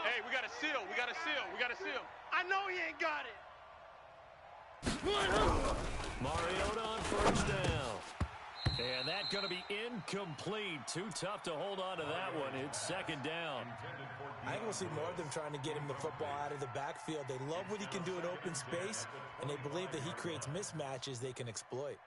Hey, we got a seal. We got a seal. We got a seal. I know he ain't got it. Mariota on first down. And that's going to be incomplete. Too tough to hold on to that one. It's second down. I think we'll see more of them trying to get him the football out of the backfield. They love what he can do in open space, and they believe that he creates mismatches they can exploit.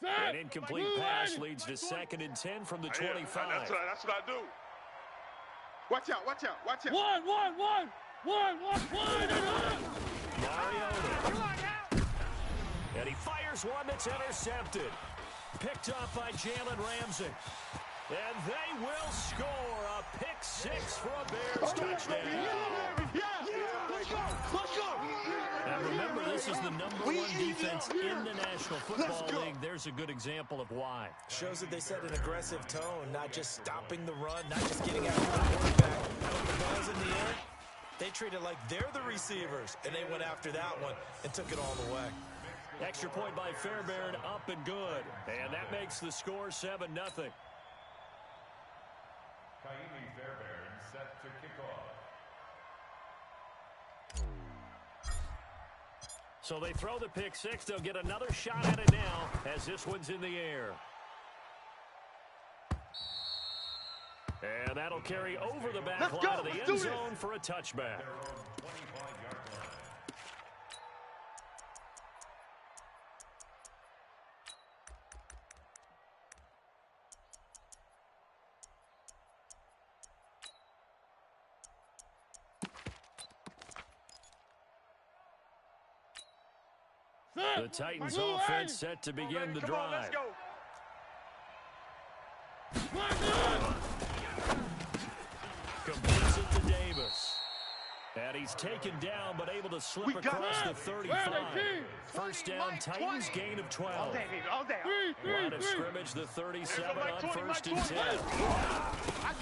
An incomplete pass leads to 2nd and 10 from the 25. That's what I do. Watch out, watch out, watch out. One. Mariota. And he fires one that's intercepted. Picked off by Jalen Ramsey. And they will score a pick 6 for a Bears touchdown. Let's go. And remember, this is the number 1 defense in the National Football League. There's a good example of why. Shows that they set an aggressive tone, not just stopping the run, not just getting after the quarterback. When the ball's in the air, they treat it like they're the receivers, and they went after that one and took it all the way. Extra point by Fairbairn, up and good. And that makes the score 7-0. Fairbairn set to kick off. So they throw the pick 6. They'll get another shot at it now as this one's in the air. And that'll carry over the back line of the end zone for a touchback. The Titans offense set to begin the drive. Completes it to Davis. And he's taken down, but able to slip across the 35. First down, Titans gain of 12. All day, baby, all day. Line of scrimmage, the 37 on first and 10. I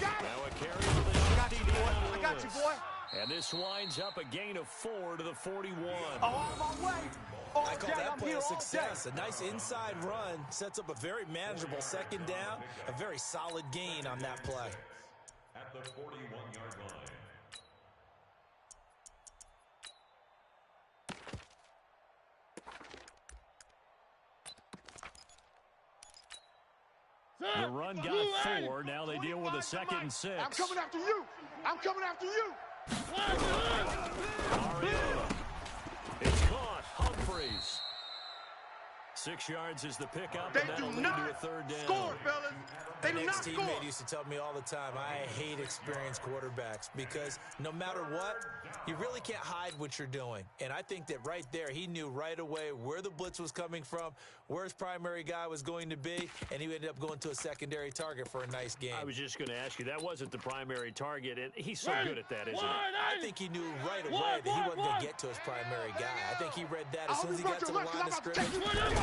got it. Now a carry for the 50 down. I got you, boy. And this winds up a gain of 4 to the 41. Oh, I'm on my way. I call that play a success. A nice inside run sets up a very manageable second down. A very solid gain on that play. At the 41-yard line. The run got 4. Now they deal with a 2nd and 6. I'm coming after you. I'm coming after you. Mariota. It's caught. Humphreys. 6 yards is the pickup, and that'll lead to a third down. Score, fellas. They do not score. An ex-teammate used to tell me all the time, I hate experienced quarterbacks because no matter what, you really can't hide what you're doing. And I think that right there, he knew right away where the blitz was coming from, where his primary guy was going to be, and he ended up going to a secondary target for a nice game. I was just going to ask you, that wasn't the primary target, and he's so good at that, isn't he? I think he knew right away that he wasn't going to get to his primary guy. I think he read that as soon as he got to the line of scrimmage.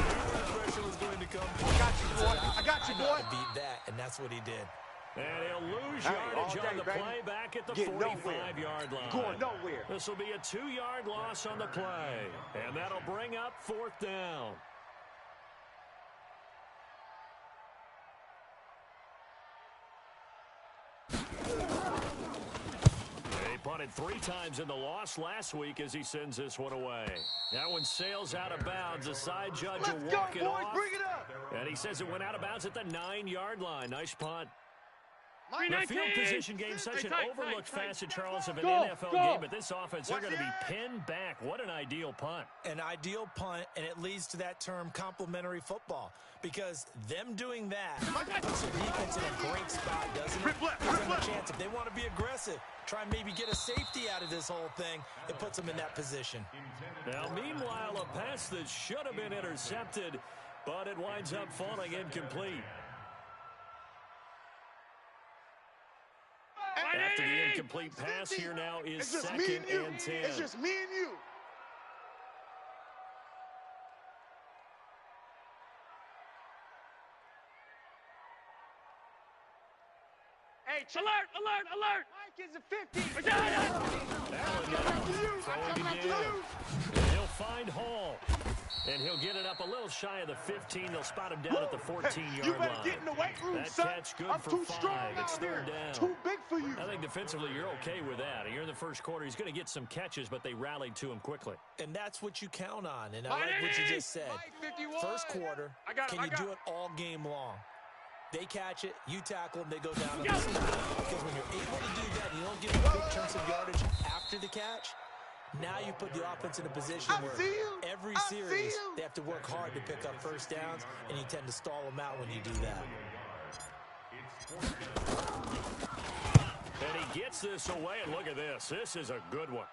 Pressure was going to come. I got you, boy. I got you, boy. Beat that, and that's what he did. And he'll lose yardage on the play back at the 45-yard line. Going nowhere. This will be a 2-yard loss on the play, and that'll bring up 4th down. He punted 3 times in the loss last week as he sends this one away. That one sails out of bounds. The side judge will walk it off. Bring it up. And he says it went out of bounds at the 9-yard line. Nice punt. The field position game, such an overlooked facet, Charles, of an NFL game, but this offense, they're going to be pinned back. What an ideal punt. An ideal punt, and it leads to that term complementary football, because them doing that puts their defense in a great spot, doesn't it? Gives them a chance. If they want to be aggressive, try and maybe get a safety out of this whole thing, it puts them in that position. Now, meanwhile, a pass that should have been intercepted, but it winds up falling incomplete. After the incomplete pass, here now is 2nd and 10. It's just me and you. Hey, alert, alert, alert. Mike is a 50. Allen going now. Throwing to give. And he'll find Hall. And he'll get it up a little shy of the 15. They'll spot him down at the 14-yard You line. better get in the weight room, That son. catch good I'm for too 5. strong It's out third here. down. Too big for you. I think defensively you're okay with that. Here in the first quarter, he's going to get some catches, but they rallied to him quickly. And that's what you count on. And I like what you just said. First quarter, can you do it all game long? They catch it, you tackle them, they go down. Because when you're able to do that, you don't give them big chunks of yardage after the catch. Now you put the offense in a position where every series they have to work hard to pick up first downs, and you tend to stall them out when you do that. And he gets this away, and look at this. This is a good one.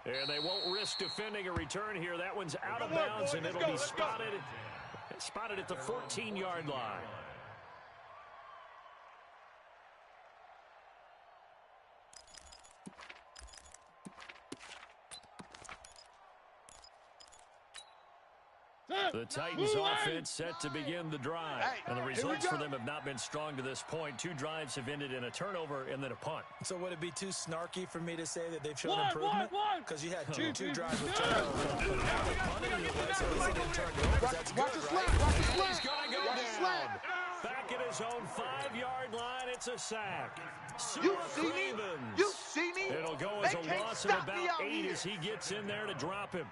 And they won't risk defending a return here. That one's out of bounds, and it'll be spotted at the 14-yard line. The Titans offense set to begin the drive. And the results for them have not been strong to this point. 2 drives have ended in a turnover and then a punt. So would it be too snarky for me to say that they've shown improvement? Because you had two drives with turnover. Watch the slap. Watch the slap. He's going to go down. Back at his own 5-yard line, it's a sack. You see me? You see me? It'll go as a loss of about 8 as he gets in there to drop him.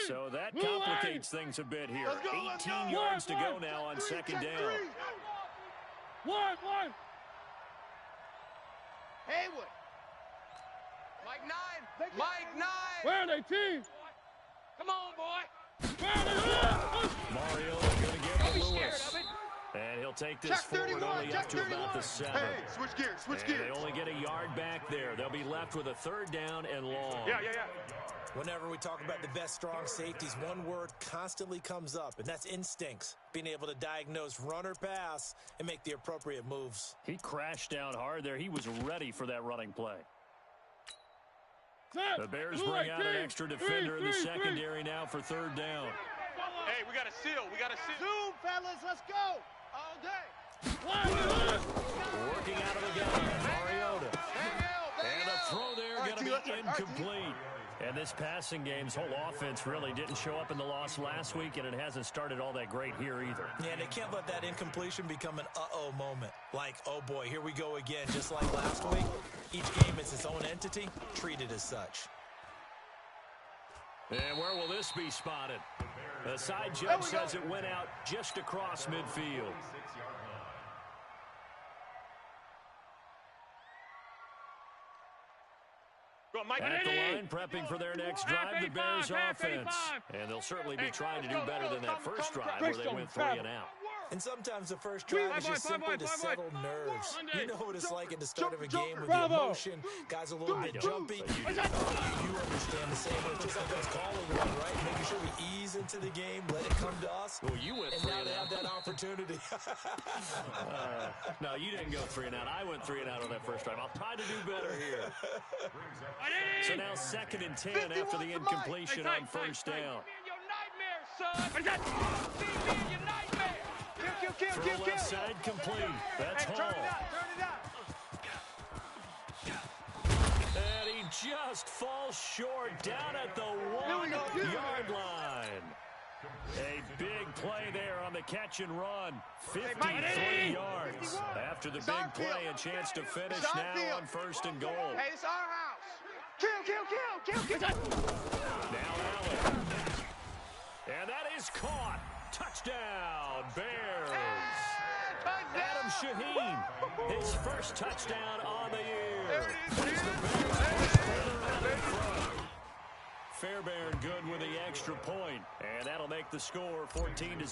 So that complicates things a bit here. 18 yards to go now on second down. One. Haywood. Mike 9. Where are they, team? Come on, boy. Where are they? Mario going to give to Lewis. And he'll take this forward only up to about the 7. Hey, switch gears. They only get a yard back there. They'll be left with a 3rd down and long. Yeah. Whenever we talk about the best strong safeties, one word constantly comes up, and that's instincts. Being able to diagnose run or pass and make the appropriate moves. He crashed down hard there. He was ready for that running play. The Bears bring out an extra defender in the secondary now for 3rd down. Hey, we got a seal. Zoom, fellas. Let's go. All day. Working out of the gun, Mariota. And a throw there going to be incomplete. And this passing game's whole offense really didn't show up in the loss last week, and it hasn't started all that great here either. Yeah, and they can't let that incompletion become an uh-oh moment. Like, oh boy, here we go again, just like last week. Each game is its own entity, treated as such. And where will this be spotted? The side judge says it went out just across midfield. At the line, prepping for their next drive, the Bears offense. And they'll certainly be trying to do better than that first drive where they went 3 and out. And sometimes the first drive is just simply to settle nerves. You know what it's like at the start of a game with the emotion. Guys a little bit jumpy. You understand the same way. Just like us calling one, right? Making sure we ease into the game, let it come to us. Well, you went 3 and now and they out. have that opportunity. No, you didn't go 3 and out. I went 3 and out on that first drive. I'll try to do better here. So now 2nd and 10 after the incompletion on 1st down. Throw left side complete. That's Hall. And he just falls short down at the 1-yard line. A big play there on the catch and run. 53 yards. After the big play, a chance to finish now on 1st and goal. Hey, it's our house. Kill. Now Allen. And that is caught. Touchdown, Bears. Adam Shaheen. His first touchdown on the year. There it is. He's the Bears push further out in front. Fairbairn good with the extra point, and that'll make the score 14-0.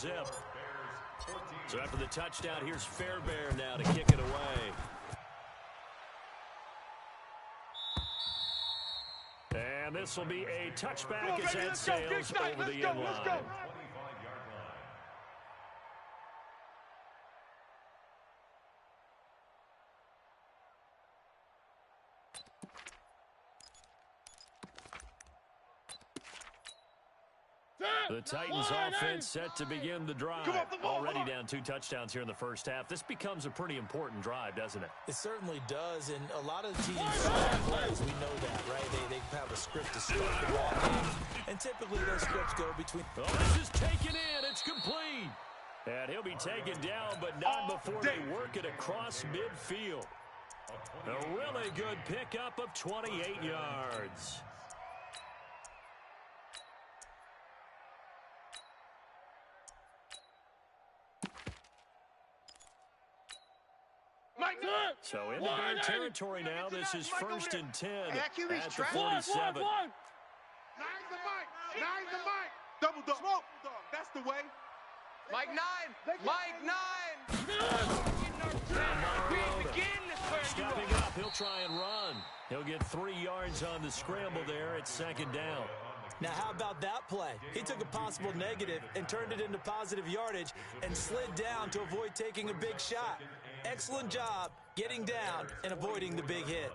So after the touchdown, here's Fairbairn now to kick it away. And this will be a touchback as that sails over the end line. The Titans offense set to begin the drive. Already down 2 touchdowns here in the first half. This becomes a pretty important drive, doesn't it? It certainly does, and a lot of the teams plays, we know that, right? They have a script to start the ball game, and typically those scripts go between... Oh, this is taken in. It's complete. And he'll be taken down, but not before they work it across midfield. A really good pickup of 28 yards. So into their territory now. This is 1st and 10 at the 47. Nine's the mic. Double dog. Smoke. That's the way. Mike 9. Mike 9. Stepping up, he'll try and run. He'll get 3 yards on the scramble there at 2nd down. Now, how about that play? He took a possible negative and turned it into positive yardage and slid down to avoid taking a big shot. Excellent job getting down and avoiding the big hit.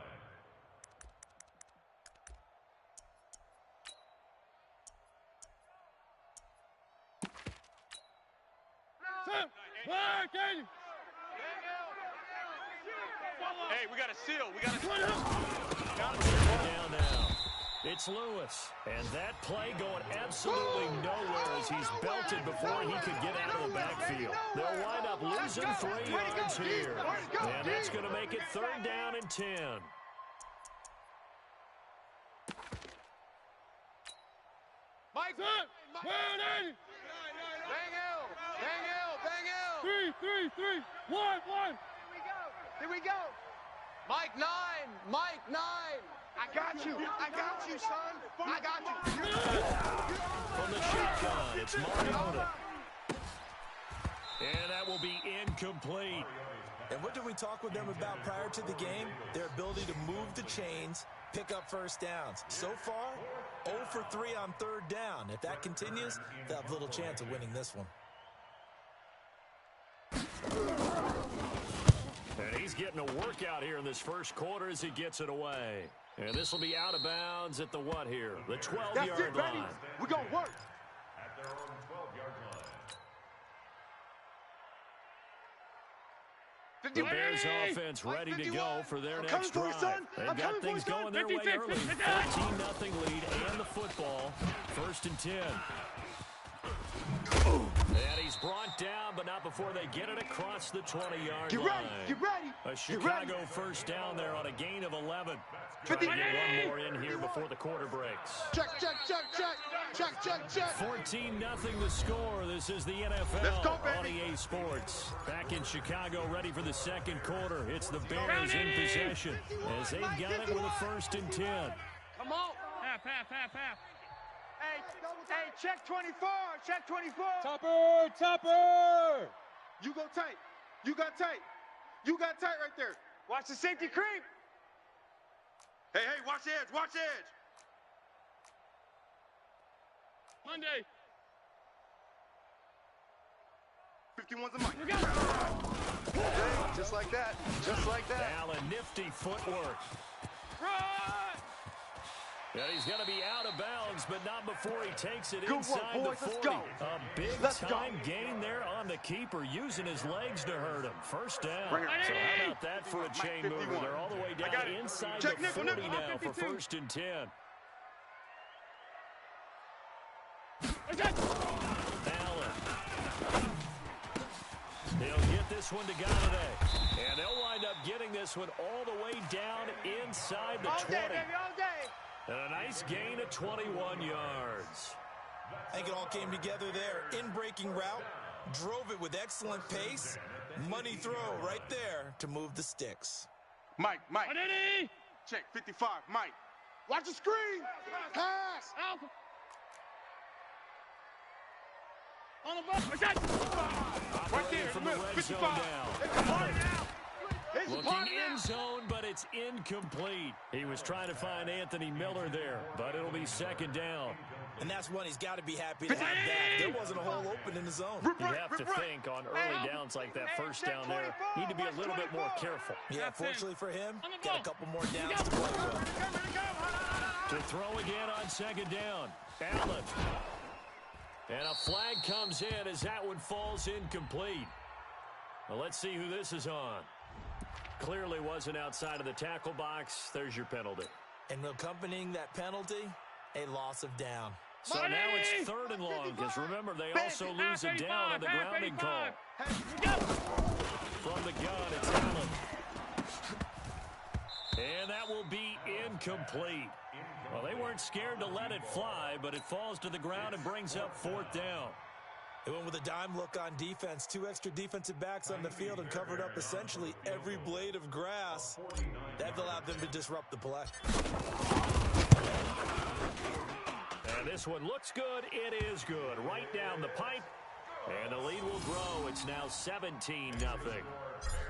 Hey, we got a seal. We got a Down now. It's Lewis. And that play going absolutely nowhere as he's belted before he could get out of the backfield. They'll wind up losing 3 yards here. And that's going to make it 3rd down and 10. Mike. Bang Hill. Bang Hill. Bang Hill. 3. 1. Here we go. Mike 9. Mike 9. I got you, son. I got you. From the shotgun, it's Mariota. And that will be incomplete. And what did we talk with them about prior to the game? Their ability to move the chains, pick up first downs. So far, 0 for 3 on 3rd down. If that continues, they'll have little chance of winning this one. And he's getting a workout here in this first quarter as he gets it away. And this will be out of bounds at the what here? The 12-yard line. We're going to work. At their own 12-yard line. The Bears offense ready to go for their next drive. They've got things going their way early. 13-0 lead and the football. 1st and 10. And he's brought down, but not before they get it across the 20-yard line. Get ready. A Chicago first down there on a gain of 11. Trying to get one more in here before the quarter breaks. Check. 14-0 the score. This is the NFL. Let's go, on baby. EA Sports. Back in Chicago, ready for the 2nd quarter. It's the Bears in possession as they've got it with a 1st and 10. Come on. Half. Hey, check 24. Check 24. Topper. You go tight. You got tight right there. Watch the safety creep. Hey, watch the edge. Monday. 51's a mic. Just like that. Allen, nifty footwork. Run! And he's going to be out of bounds, but not before he takes it Good work, inside the boys. 40. Let's go. A big-time gain there on the keeper, using his legs to hurt him. 1st down. Right here. So how about that for a chain mover? They're all the way down inside Check the nickel, 40 nickel. now for 1st and 10. Allen. He'll get this one to Galladay. And they'll wind up getting this one all the way down inside the 20. All day. And a nice gain of 21 yards. I think it all came together there. In-breaking route, drove it with excellent pace, Money throw right there to move the sticks. Mike. Identity. Check 55. Mike. Watch the screen. Pass. Alpha. On the ball. Right there. From the red 55. zone now. It's a party now. It's a Looking party now. in zone, but it's incomplete. He was trying to find Anthony Miller there, but it'll be second down. And that's one he's got to be happy to have back. There wasn't a hole open in the zone. You have to think on early downs like that first down there, need to be a little bit more careful. Yeah, fortunately for him, got a couple more downs to play with. To throw again on second down. Allen. And a flag comes in as that one falls incomplete. Well, let's see who this is on. Clearly wasn't outside of the tackle box. There's your penalty. And accompanying that penalty, a loss of down. So now it's third and long, because remember, they also lose a down on the grounding call. From the gun, it's Allen. And that will be incomplete. Well, they weren't scared to let it fly, but it falls to the ground and brings up fourth down. They went with a dime look on defense. 2 extra defensive backs on the field and covered up essentially every blade of grass. That allowed them to disrupt the play. And this one looks good. It is good. Right down the pipe. And the lead will grow. It's now 17-0.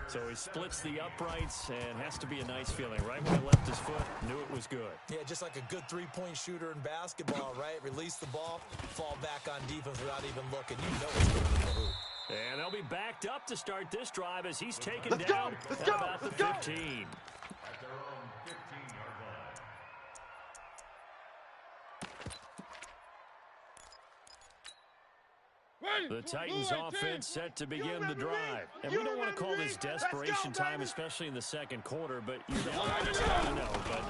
So he splits the uprights and has to be a nice feeling. Right when he left his foot, knew it was good. Yeah, just like a good three-point shooter in basketball, right? Release the ball, fall back on defense without even looking. You know it's going in the hoop. And they'll be backed up to start this drive as he's taken down at about the 15. At their own 15-yard line. The Titans offense set to begin the drive. And we don't want to call this desperation time, especially in the second quarter, but you're down. I know, but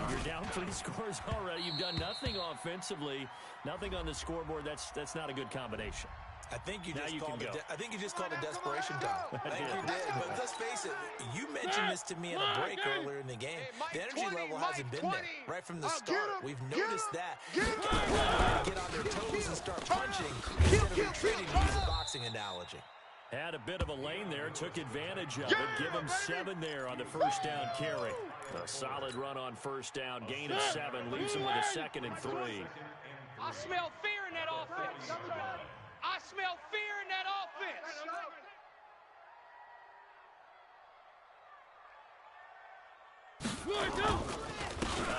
you're down 3 scores already. You've done nothing offensively, nothing on the scoreboard. That's not a good combination. I think you just called go. a desperation time. I think you did. But let's face it, you mentioned this to me in a break earlier in the game. The energy level hasn't been there right from the start. We've noticed that. Get on their toes and start punching instead of retreating, to use a boxing analogy. Had a bit of a lane there, took advantage of it. Give him 7 there on the first down carry. A solid run on first down, gain of 7, leaves him with a 2nd and 3. I smell fear in that offense. I smell fear in that offense.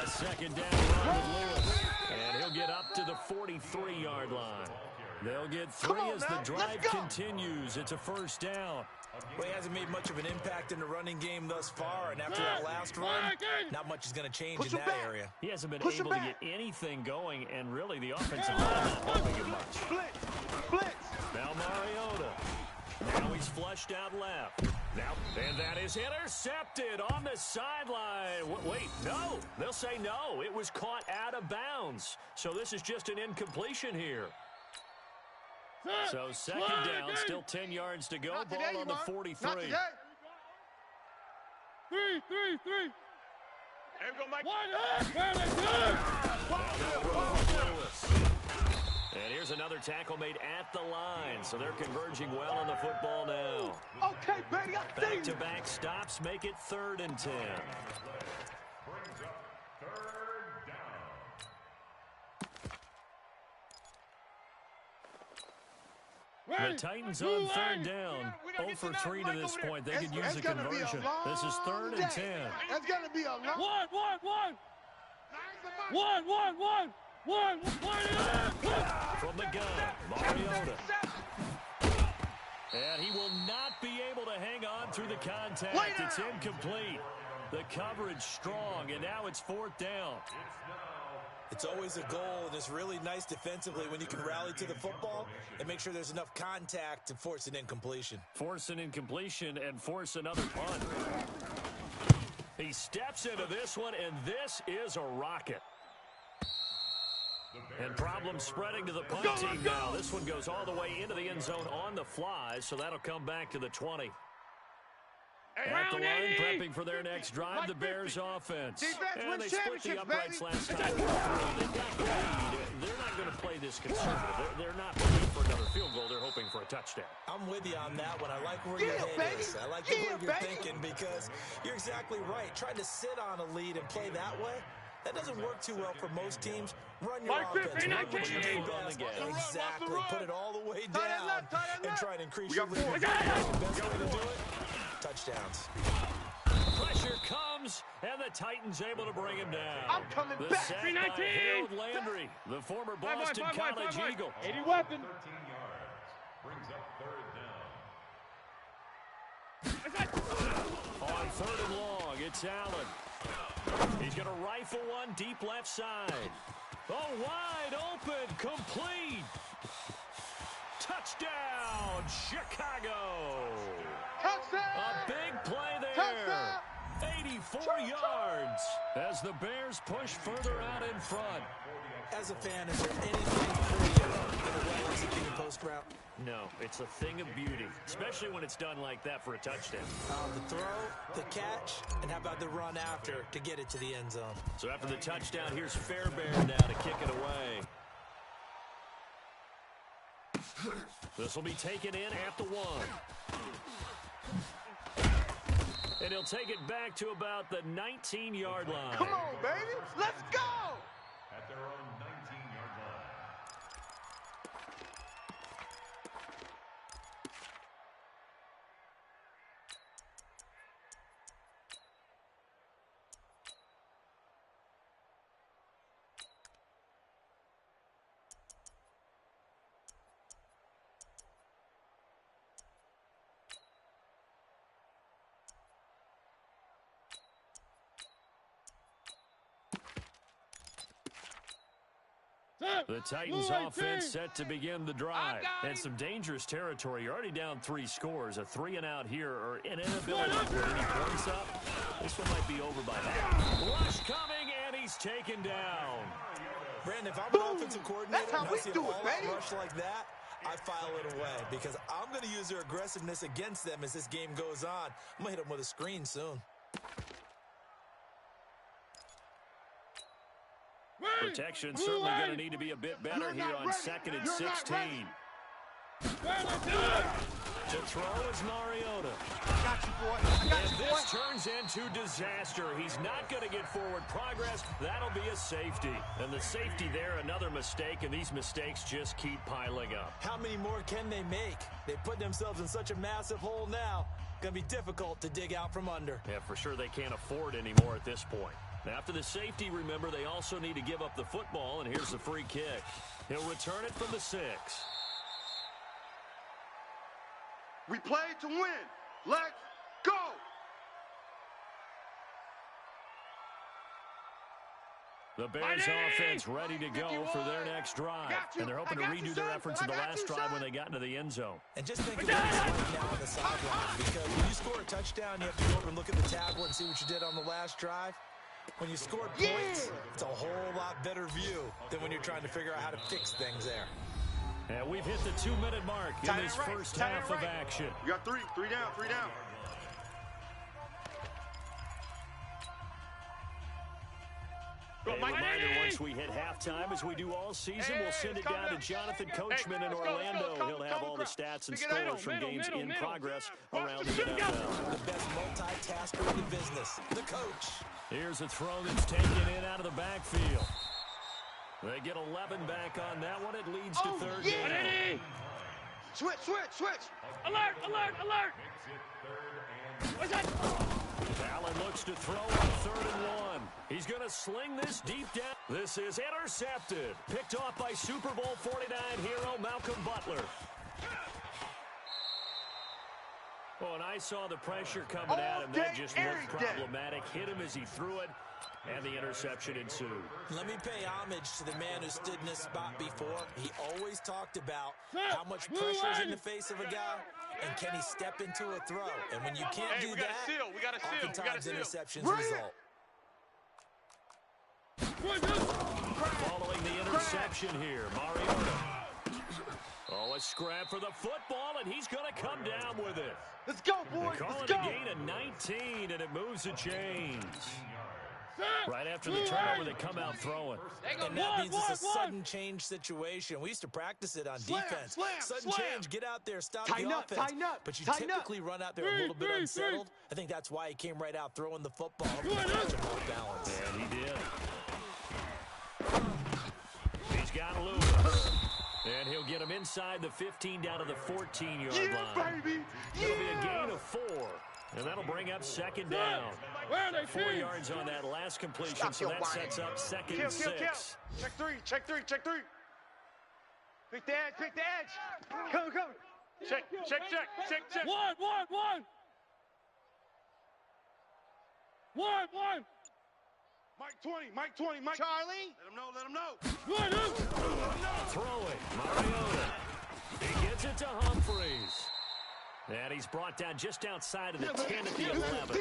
A second down run with Lewis. And he'll get up to the 43-yard line. They'll get 3 as the drive continues. It's a first down. Well, he hasn't made much of an impact in the running game thus far, and after that last run, not much is going to change in that area. He hasn't been able to get anything going, and really the offensive line not helping him much. Blitz. Now Mariota. Now he's flushed out left. Now, and that is intercepted on the sideline. Wait, no. They'll say no. It was caught out of bounds. So this is just an incompletion here. So second down, still 10 yards to go. Ball on the 43. Not today. 3. There we go, Mike. And here's another tackle made at the line. So they're converging well on the football now. Okay, baby, I see you. Back-to-back stops make it 3rd and 10. Brings up 3rd down. The Titans on 3rd down. 0 for 3 to this point. They could use a conversion. This is 3rd and 10. That's going to be a long. One. From the gun, Mariota. And he will not be able to hang on through the contact. It's incomplete. The coverage strong, and now it's 4th down. It's always a goal, and it's really nice defensively when you can rally to the football and make sure there's enough contact to force an incompletion. Force an incompletion and force another punt. He steps into this one, and this is a rocket. And problems spreading to the punt team now. This one goes all the way into the end zone on the fly, so that'll come back to the 20. At the line, prepping for their next drive, the Bears offense. And they split the uprights last time. They've got the lead. They're not going to play this this conservative. They're not hoping for another field goal. They're hoping for a touchdown. I'm with you on that one. I like where your head is. I like the way you're thinking because you're exactly right. Trying to sit on a lead and play that way, that doesn't work too well for most teams. Run your offense. Run what you do best. Exactly. Put it all the way down and try and increase your lead. The best way to do it, touchdowns. Pressure comes, and the Titans able to bring him down. I'm coming the back. Sack by Harold Landry, the former Boston College Eagle. 80 weapon. 13 yards. Brings up third down. On third and long, it's Allen. He's going to rifle one deep left side. Oh, wide open, complete. Touchdown, Chicago. Touchdown. A big play there. Touchdown. 84 yards as the Bears push further out in front. As a fan, is there anything prettier than a well-executed post route? No, it's a thing of beauty, especially when it's done like that for a touchdown. The throw, the catch, and how about the run after to get it to the end zone? So after the touchdown, here's Fairbairn now to kick it away. This will be taken in at the 1. And he'll take it back to about the 19-yard line. Come on, baby. Let's go. At their own 19-yard line. The Titans offense set to begin the drive. And some dangerous territory. You're already down 3 scores. A 3-and-out here or an inability to put any points up. This one might be over by now. Rush coming, and he's taken down. Brandon, if I'm an offensive coordinator and I see an all-out rush like that, I file it away because I'm going to use their aggressiveness against them as this game goes on. I'm going to hit them with a screen soon. Protection certainly going to need to be a bit better here on 2nd and 16. To throw is Mariota. I got you, boy. I got you, boy. This turns into disaster. He's not going to get forward progress. That'll be a safety. And the safety there, another mistake, and these mistakes just keep piling up. How many more can they make? They put themselves in such a massive hole now. Going to be difficult to dig out from under. Yeah, for sure they can't afford any more at this point. After the safety, remember, they also need to give up the football, and here's the free kick. He'll return it from the 6. We played to win. Let's go. The Bears offense ready to go for their next drive. And they're hoping to redo their efforts in the last drive when they got into the end zone. And just think of what it's like now on the sideline. Because when you score a touchdown, you have to go over and look at the tablet and see what you did on the last drive. When you scored points, it's a whole lot better view than when you're trying to figure out how to fix things there. And we've hit the 2-minute mark in this first half of action. You got 3 down, 3 down. A reminder, once we hit halftime, as we do all season, we'll send it down to Jonathan Coachman in Orlando. He'll have all the stats and scores from games in progress around the NFL. The best multitasker in the business, the coach. Here's a throw that's taken in out of the backfield. They get 11 back on that one. It leads to third down. Switch. Alert. What's that? Allen looks to throw on 3rd and 1. He's going to sling this deep down. This is intercepted. Picked off by Super Bowl 49 hero Malcolm Butler. Oh, and I saw the pressure coming at him. That just looked problematic. Hit him as he threw it, and the interception ensued. Let me pay homage to the man who stood in this spot before. He always talked about how much pressure is in the face of a guy, and can he step into a throw? And when you can't do that, oftentimes interceptions result. Following the interception here, Mariota. Oh, a scrap for the football, and he's going to come down with it. Let's go, boys. They call Let's it go. a gain of 19, and it moves the chains. Right after the turnover, they come out throwing. And that means it's a sudden change situation. We used to practice it on defense. Sudden change, get out there, stop the offense. Tighten up. But you typically run out there a little bit unsettled. I think that's why he came right out throwing the football. Off balance. And he did. He's got Lewis. And he'll get him inside the 15 down to the 14-yard line. Baby. It'll be a gain of 4. And that'll bring up second down. 4 yards on that last completion, so that sets up second and 6. Check three. Pick the edge. Come. Check. One. Mike 20. Charlie. Let him know. Throwing, Mariota. He gets it to Humphreys. And he's brought down just outside of the 10 at the 11.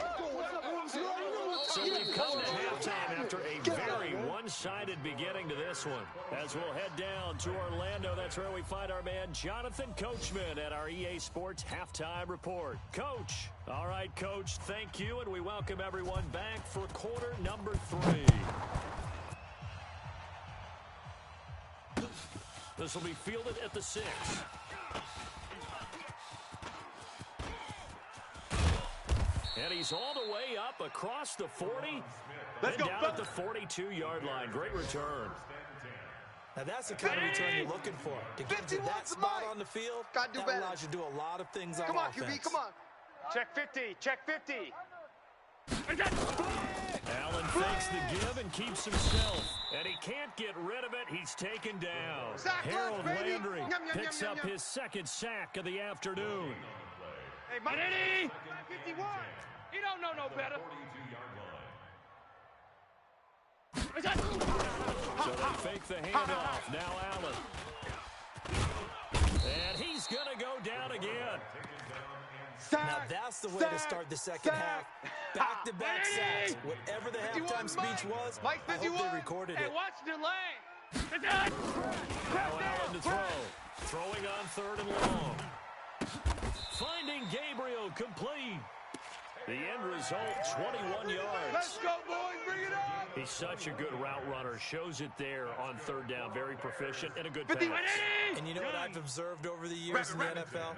So we've come to halftime after a very one-sided beginning to this one. As we'll head down to Orlando, that's where we find our man Jonathan Coachman at our EA Sports Halftime Report. Coach. All right, Coach, thank you, and we welcome everyone back for quarter number 3. This will be fielded at the 6. And he's all the way up across the 40. Let's go, down at the 42-yard line. Great return. Now, that's the kind of return you're looking for. To get to that spot on the field, that allows you to do a lot of things on offense. Come on, QB, come on. Check 50. Allen fakes the give and keeps himself. And he can't get rid of it. He's taken down. Harold Landry picks up his second sack of the afternoon. Hey, Mike. 51. He don't know no better. So they fake the handoff. Now Allen. And he's going to go down again. Now that's the way to start the second half. Back-to-back sacks. Whatever the halftime speech was, I hope they recorded it. Hey, watch the lane. Now Allen to throw. Throwing on 3rd and long. Finding Gabriel complete. The end result, 21 yards. Let's go, boys. Bring it on. He's such a good route runner. Shows it there on 3rd down. Very proficient and a good pass. And you know what I've observed over the years in the NFL?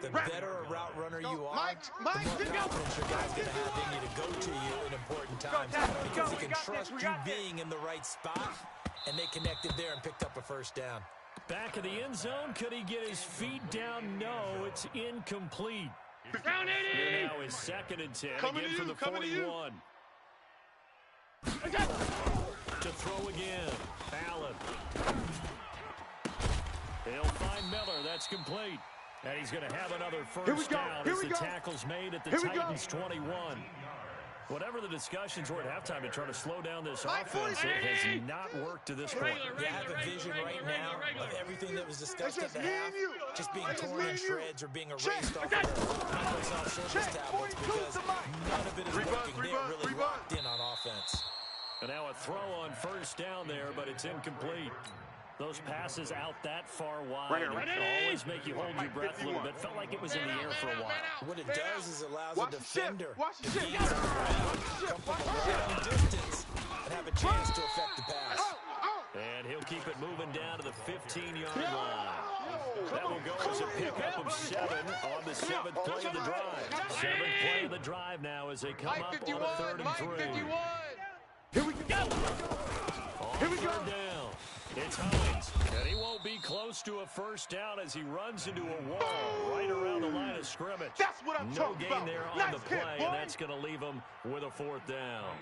The better a route runner you are, the more confidence your guy's going to have in you to go to you in important times. Because he can trust you being in the right spot. And they connected there and picked up a first down. Back of the end zone. Could he get his feet down? No, it's incomplete. Round 80. Here now is 2nd and 10. Again from the 41. To throw again. Allen. He'll find Miller. That's complete. And he's going to have another first down as the tackle's made at the Titans' 21. Whatever the discussions were at halftime to try to slow down this offense, it has not worked to this point. You have a vision right now of everything that was discussed at the half just being torn in shreds or being erased off of the Microsoft Surface tablets because none of it is working. They're really locked in on offense. And now a throw on first down there, but it's incomplete. Those passes out that far wide always make you hold your breath a little bit. Felt like it was in the air for a while. What it does is it allows a defender to gain some ground, come from a long distance, and have a chance to affect the pass. And he'll keep it moving down to the 15-yard line. That will go as a pickup of 7 on the 7th play of the drive. 7th play of the drive now as they come up on a 3rd and 3. Here we go. Here we go. Down. It's Hines, and he won't be close to a first down as he runs into a wall right around the line of scrimmage. That's what I'm talking about. No gain there on the play, and that's going to leave him with a 4th down.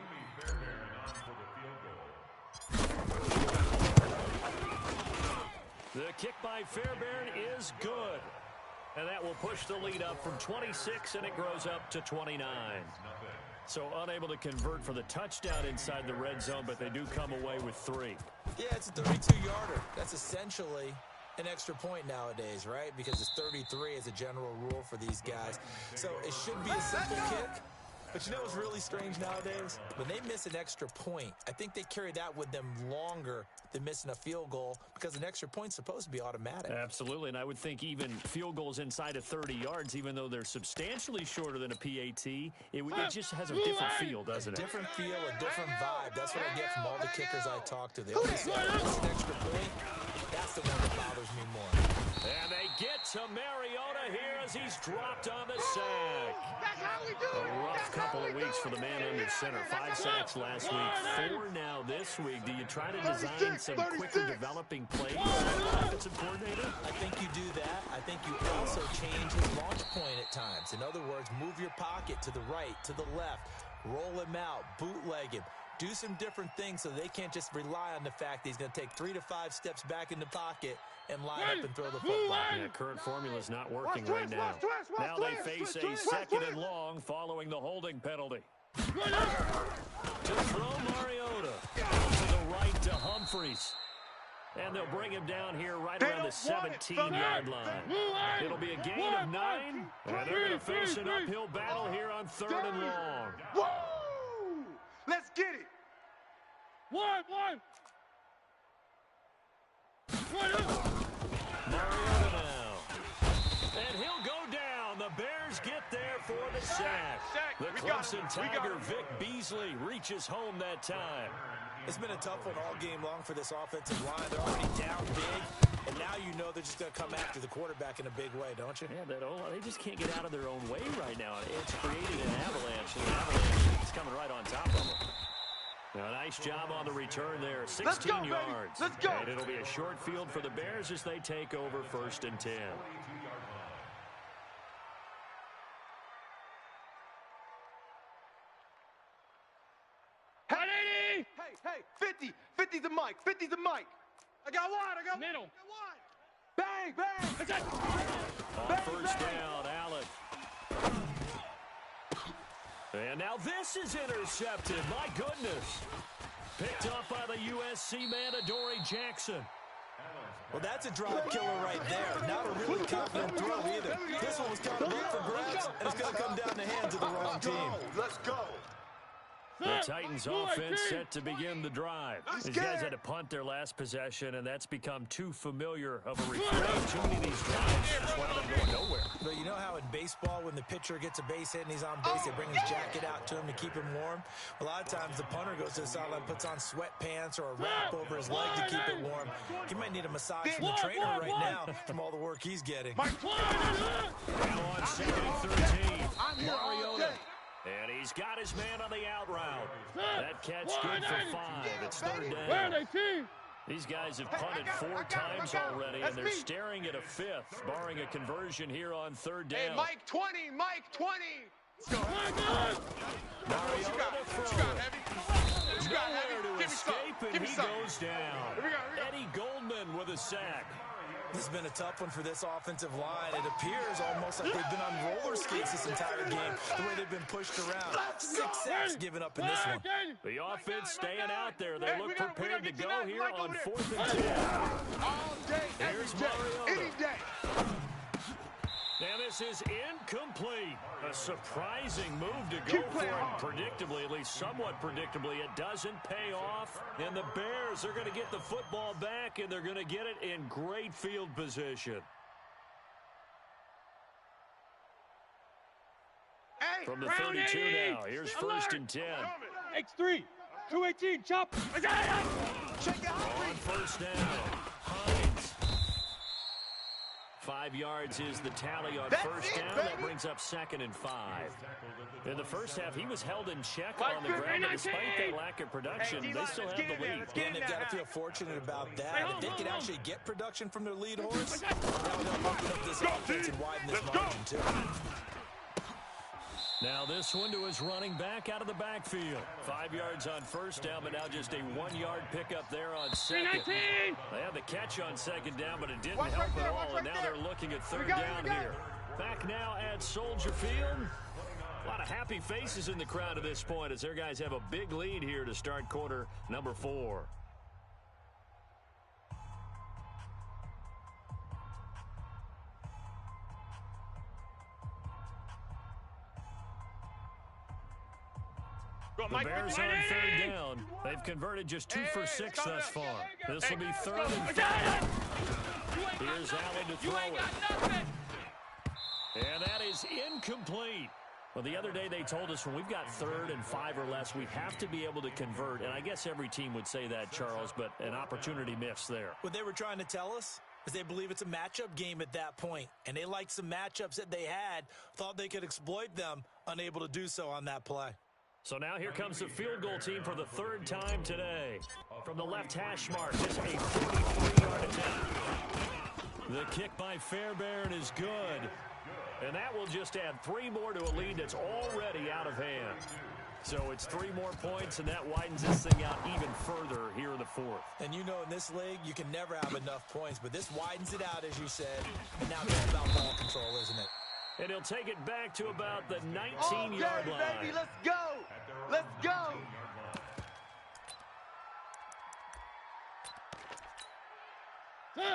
The kick by Fairbairn is good, and that will push the lead up from 26, and it grows up to 29. So unable to convert for the touchdown inside the red zone, but they do come away with 3. Yeah, it's a 32-yarder. That's essentially an extra point nowadays, right? Because it's 33 as a general rule for these guys. So it should be a simple kick, But you know what's really strange nowadays? When they miss an extra point, I think they carry that with them longer than missing a field goal because an extra point's supposed to be automatic. Absolutely, and I would think even field goals inside of 30 yards, even though they're substantially shorter than a PAT, it just has a different feel, doesn't it? Different feel, a different vibe. That's what I get from all the kickers I talk to. They always say, miss an extra point. That's the one that bothers me more. And they get to Mariota here as he's dropped on the sack. That's how we do it. A rough couple of weeks for the man under center. 5 sacks last week, 4 now this week. Do you try to design some quicker developing plays as an offensive coordinator? I think you do that. I think you also change his launch point at times. In other words, move your pocket to the right, to the left, roll him out, bootleg him. Do some different things so they can't just rely on the fact that he's going to take 3 to 5 steps back in the pocket and line up and throw the football. Yeah, current formula is not working right now. Now they face a second and long following the holding penalty. To throw Mariota to the right to Humphries. And they'll bring him down here right around the 17-yard line. It'll be a gain of 9, and they're going to face an uphill battle here on 3rd and long. Woo! Let's get it. One. Mariota now. And he'll go down. The Bears get there for the sack. The Clemson Tiger, Vic Beasley, reaches home that time. It's been a tough one all game long for this offensive line. They're already down big, and now you know they're just going to come after the quarterback in a big way, don't you? Yeah, they just can't get out of their own way right now. It's created an avalanche, and the avalanche is coming right on top of them. Now, nice job on the return there. 16 yards. Let's go. And it'll be a short field for the Bears as they take over 1st and 10. Hey, 50's the mic, 50's the mic. I got one. Middle. Bang. That's it. On first down, Allen. And now this is intercepted. My goodness. Picked up by the USC man, Adoree Jackson. Well, that's a drop killer right there. Not a really confident throw either. This one was kind of up for grabs, and it's going to come down the hands of the wrong team. Let's go. The Titans offense set to begin the drive. These guys had to punt their last possession, and that's become too familiar of a refrain. Too many of these drives just wound up going nowhere. But you know how in baseball, when the pitcher gets a base hit and he's on base, they bring his jacket out to him to keep him warm? A lot of times the punter goes to the sideline, puts on sweatpants or a wrap over his leg to keep it warm. He might need a massage from the trainer right now from all the work he's getting. Now on 2nd and 13, Mariota. And he's got his man on the out route. That catch good for 5. It's 3rd down. These guys have punted 4 times already, and they're staring at a 5th, barring a conversion here on 3rd down. Hey, Mike 20. Let's go. Mariota to throw. Nowhere to escape, and he goes down. Eddie Goldman with a sack. This has been a tough one for this offensive line. It appears almost like they've been on roller skates this entire game, the way they've been pushed around. 6 sacks given up in this one. The offense staying out there. They look prepared to go here on 4th and 10. All day, Here's every day, Mariota. any day. And this is incomplete. A surprising move to go for it. Predictably, at least somewhat predictably, it doesn't pay off. And the Bears are going to get the football back, and they're going to get it in great field position. Hey, From the 32 now, here's 1st and 10. X3. 218. Chop. check it out. On 1st down, Hines. 5 yards is the tally on 1st down. That brings up 2nd and 5. In the first half, he was held in check on the ground, and despite that lack of production, they still have the lead. And they've got to feel fortunate about that. If they can actually get production from their lead horse, that would help open up this offense and widen this margin, too. Now this one to his running back out of the backfield. 5 yards on 1st down, but now just a 1-yard pickup there on 2nd. They had the catch on 2nd down, but it didn't help at all, and now they're looking at 3rd down here. Back now at Soldier Field. A lot of happy faces in the crowd at this point as their guys have a big lead here to start quarter number 4. The Bears on third down. They've converted just 2 for 6 thus far. This will be third and 5. Here's Allen to throw it. And that is incomplete. Well, the other day they told us when we've got 3rd and 5 or less, we have to be able to convert. And I guess every team would say that, Charles, but an opportunity missed there. What they were trying to tell us is they believe it's a matchup game at that point. And they liked some matchups that they had, thought they could exploit them, unable to do so on that play. So now here comes the field goal team for the 3rd time today. From the left hash mark, just a 43-yard attempt. The kick by Fairbairn is good. And that will just add 3 more to a lead that's already out of hand. So it's 3 more points, and that widens this thing out even further here in the 4th. And you know in this league, you can never have enough points, but this widens it out, as you said. And now it's all about ball control, isn't it? And he'll take it back to about the 19-yard line. Baby, let's go. Let's go.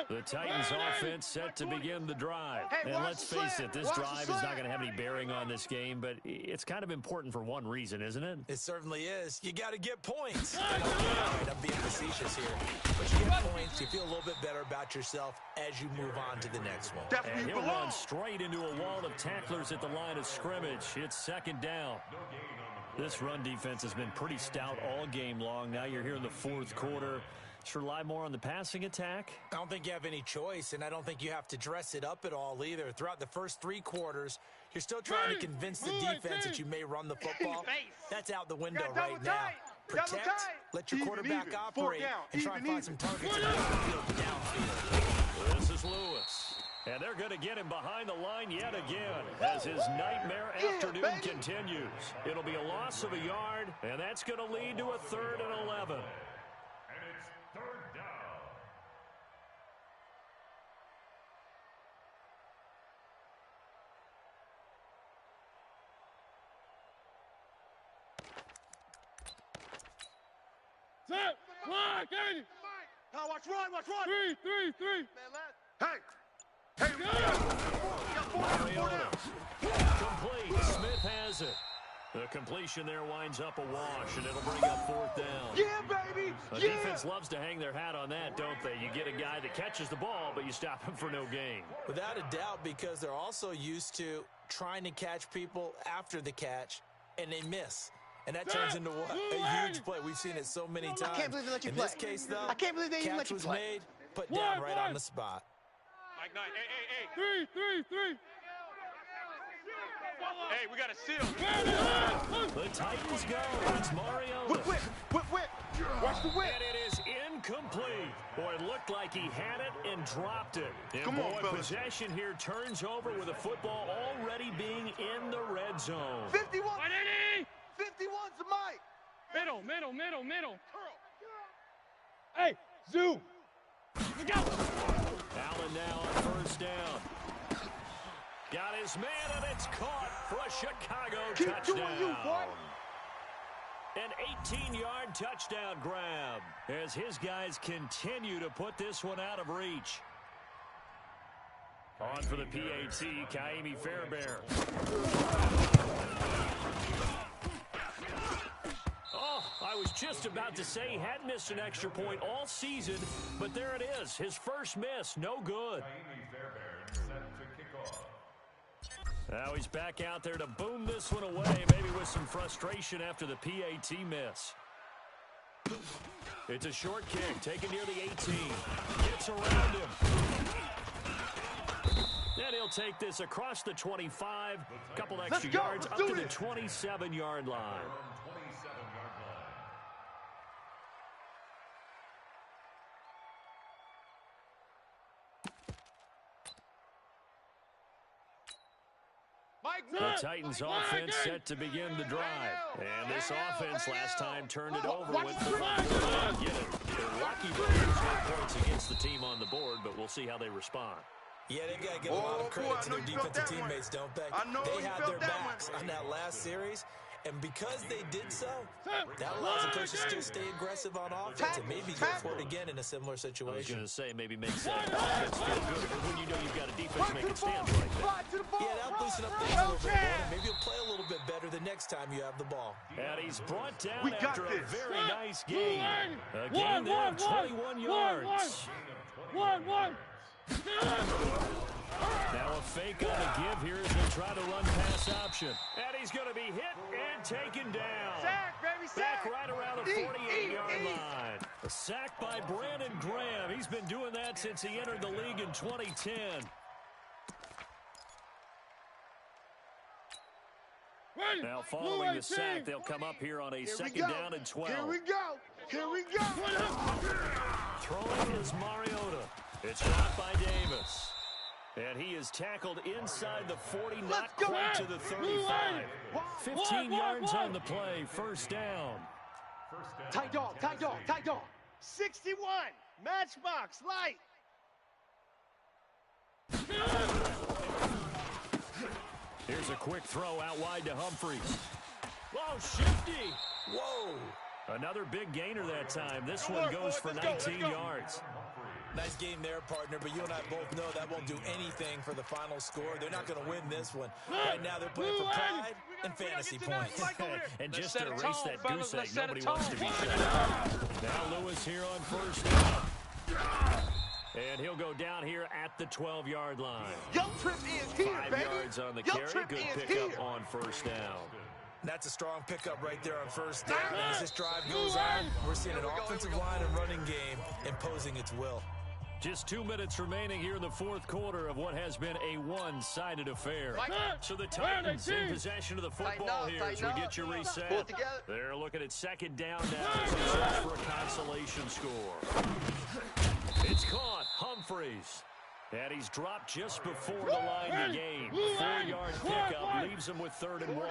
The Titans offense set to begin the drive. Hey, and let's face it, this drive is not going to have any bearing on this game, but it's kind of important for one reason, isn't it? It certainly is. You got to get points. All right, I'm being facetious here. But you get points, you feel a little bit better about yourself as you move on to the next one. And he'll run straight into a wall of tacklers at the line of scrimmage. It's 2nd down. This run defense has been pretty stout all game long. Now you're here in the 4th quarter. Should rely more on the passing attack? I don't think you have any choice, and I don't think you have to dress it up at all either. Throughout the first 3 quarters, you're still trying to convince the defense that you may run the football. That's out the window right now. Protect, let your quarterback operate, and try and find some targets in the field downfield. This is Lewis. And they're going to get him behind the line yet again as his nightmare afternoon continues. It'll be a loss of a yard, and that's going to lead to a 3rd and 11. Set. Fly, Kennedy. Now watch run. 3. Hey, Mariota. Complete. Smith has it. The completion there winds up a wash, and it'll bring up 4th down. Yeah, baby. The defense loves to hang their hat on that, don't they? You get a guy that catches the ball, but you stop him for no gain. Without a doubt, because they're also used to trying to catch people after the catch, and they miss. And that turns into what? A huge play. We've seen it so many times. I can't believe they let you In play. this case, though, I can't believe they even let you play. Catch was made, put down right on the spot. Mike 9. Hey. 3. Hey, we got a seal. The Titans go. It's Mariota. Whip. Watch the whip. And it is incomplete. Boy, it looked like he had it and dropped it. And Come on, fellas. possession here turns over with the football already being in the red zone. 51. 180. 51's the Mike. Middle. Hey, zoom. Look out. Allen now on 1st down. Got his man, and it's caught for a Chicago touchdown. Doing you, boy. An 18-yard touchdown grab as his guys continue to put this one out of reach. On for the PAT, Kaimi Fairbairn. Oh, I was just about to say he hadn't missed an extra point all season, but there it is. His first miss, no good. Now he's back out there to boom this one away, maybe with some frustration after the PAT miss. It's a short kick, taken near the 18. Gets around him. And he'll take this across the 25, a couple extra yards up to the 27-yard line. The Titans offense set to begin the drive. And this offense last time turned it over with the get it. They're lucky to get points against the team on the board, but we'll see how they respond. Yeah, they got to give a lot of credit to their defensive teammates, don't they? They had their backs on that last series, And because they did so, that allows the coach to still stay aggressive on offense and maybe go for it again in a similar situation. I was going to say, maybe makes offense feel good when you know you've got a defense making stands right there. Yeah, that'll loosen up things a little bit more. Maybe you'll play a little bit better the next time you have the ball. And he's brought down after a very nice game. A game there of 21 yards. Now a fake on the give here as they try to run pass option. And he's going to be hit and taken down. Sack, baby, sack. Back right around the 48-yard line. A sack by Brandon Graham. He's been doing that since he entered the league in 2010. Now following the sack, they'll come up here on a second down and 12. Here we go. Here we go. Throwing is Mariota. It's shot by Davis. And he is tackled inside the 40, not quite to the 35. 15 yards on the play, first down. Tight dog, tight dog, tight dog. 61, matchbox, light. Here's a quick throw out wide to Humphries. Whoa, shifty. Whoa. Another big gainer that time. This one goes for 19 yards. Nice game there, partner, but you and I both know that won't do anything for the final score. They're not going to win this one. Right now they're playing for pride and fantasy points. And just to erase that goose egg, nobody wants to be shut. Now Lewis here on first down. And he'll go down here at the 12-yard line. Yo, trip is here, 5 baby. yards on the Yo, carry. trip Good is pickup here. on first down. That's a strong pickup right there on first down. And as this drive goes on, we're seeing an offensive line and running game imposing its will. Just 2 minutes remaining here in the fourth quarter of what has been a one-sided affair. So the Titans in possession of the football here as we get you reset. They're looking at second down now as they search for a consolation score. It's caught. Humphries. And he's dropped just before the line to gain. 4-yard pickup leaves him with 3rd and 1.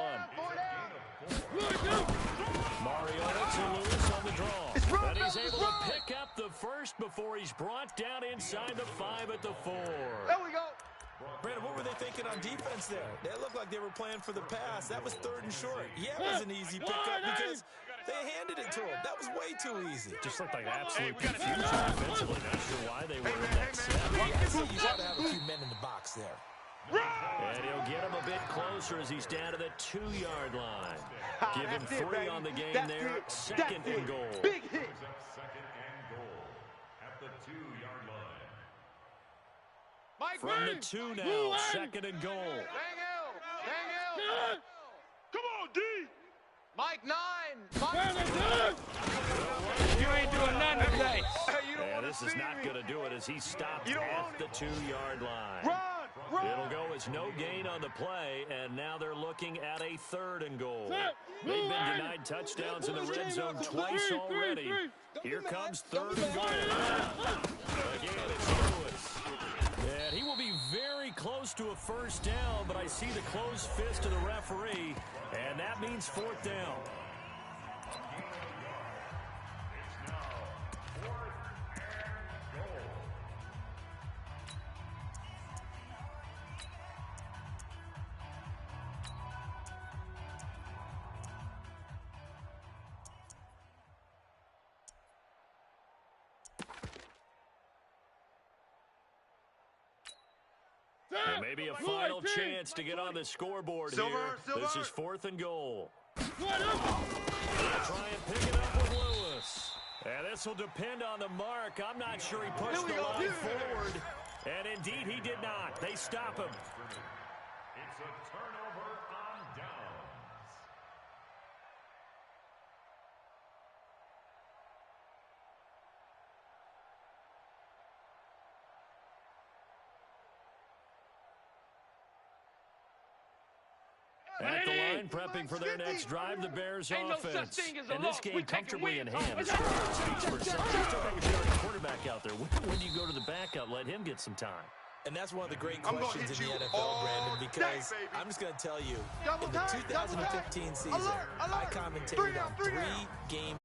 Mariota to Lewis on the draw. And he's able to pick up the first before he's brought down inside the 5 at the 4. There we go. Brandon, what were they thinking on defense there? They looked like they were playing for the pass. That was 3rd and short. Yeah, it was an easy pickup because they handed it to him. That was way too easy. Just looked like absolute confusion defensively. Not sure why they were in that set. Yeah, so you got to have a few men in the box there. And he'll get him a bit closer as he's down to the 2-yard line. Give him 3 on the game there. Second and goal. Big hit. Second and goal at the 2-yard line. Mike From the 2 now, second and goal. Bang L. Come on, D. Mike 9. You ain't doing nothing today. Yeah, this is not going to do it as he stopped at the 2-yard line. Run. It'll go as no gain on the play, and now they're looking at a 3rd and goal. They've been denied touchdowns in the red zone twice already. Here comes 3rd and goal. Again, it's Lewis. And he will be very close to a first down, but I see the closed fist of the referee, and that means 4th down. And maybe a final chance to get on the scoreboard here. This is 4th and goal. They'll try and pick it up with Lewis. And this will depend on the mark. I'm not sure he pushed the line forward. And indeed, he did not. They stop him. It's a turnover on downs. At the line, prepping for their next drive, the Bears offense. And this game comfortably in hand. The scoreboard speaks for itself. Just don't make a quarterback out there. When do you go to the backup? Let him get some time. And that's one of the great questions in the NFL, Brandon, because I'm just going to tell you, in the 2015 season, I commentated on 3 game